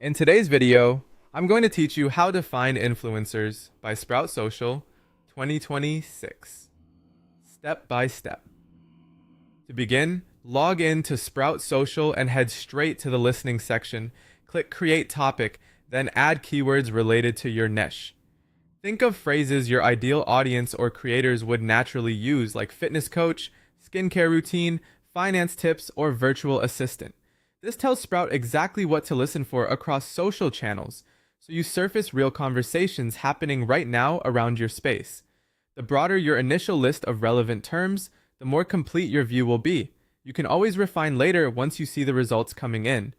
In today's video, I'm going to teach you how to find influencers by Sprout Social 2026, step by step. To begin, log in to Sprout Social and head straight to the listening section. Click Create Topic, then add keywords related to your niche. Think of phrases your ideal audience or creators would naturally use, like fitness coach, skincare routine, finance tips, or virtual assistant. This tells Sprout exactly what to listen for across social channels, so you surface real conversations happening right now around your space. The broader your initial list of relevant terms, the more complete your view will be. You can always refine later once you see the results coming in.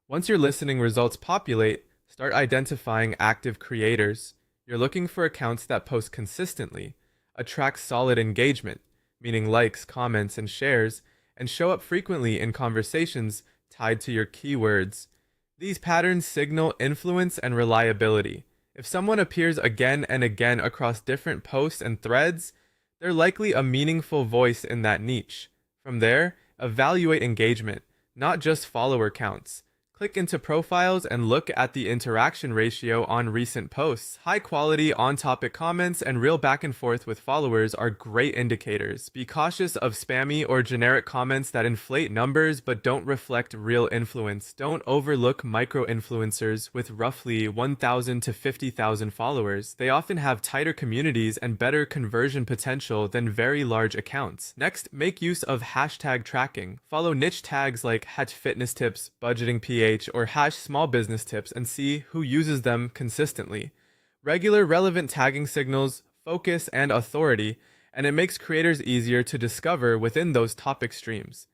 Once your listening results populate, start identifying active creators. You're looking for accounts that post consistently, attract solid engagement, meaning likes, comments, and shares, and show up frequently in conversations tied to your keywords. These patterns signal influence and reliability. If someone appears again and again across different posts and threads, they're likely a meaningful voice in that niche. From there, evaluate engagement, not just follower counts. Click into profiles and look at the interaction ratio on recent posts. High quality, on topic comments and real back and forth with followers are great indicators. Be cautious of spammy or generic comments that inflate numbers but don't reflect real influence. Don't overlook micro influencers with roughly 1,000 to 50,000 followers. They often have tighter communities and better conversion potential than very large accounts. Next, make use of hashtag tracking. Follow niche tags like #fitness_tips, budgeting PH, or #small business tips and see who uses them consistently. Regular relevant tagging signals focus and authority, and it makes creators easier to discover within those topic streams.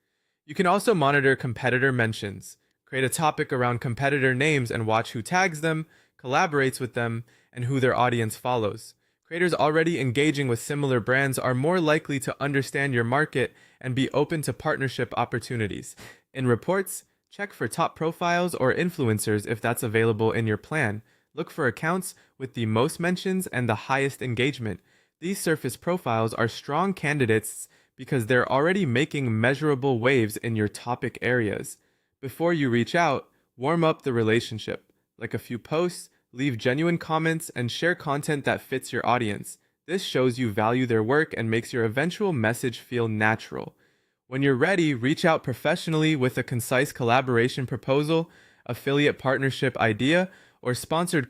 You can also monitor competitor mentions. Create a topic around competitor names and watch who tags them, collaborates with them, and who their audience follows. Creators already engaging with similar brands are more likely to understand your market and be open to partnership opportunities. In reports, check for top profiles or influencers if that's available in your plan. Look for accounts with the most mentions and the highest engagement. These surface profiles are strong candidates because they're already making measurable waves in your topic areas. Before you reach out, warm up the relationship. Like a few posts, leave genuine comments, and share content that fits your audience. This shows you value their work and makes your eventual message feel natural. When you're ready, reach out professionally with a concise collaboration proposal, affiliate partnership idea, or sponsored content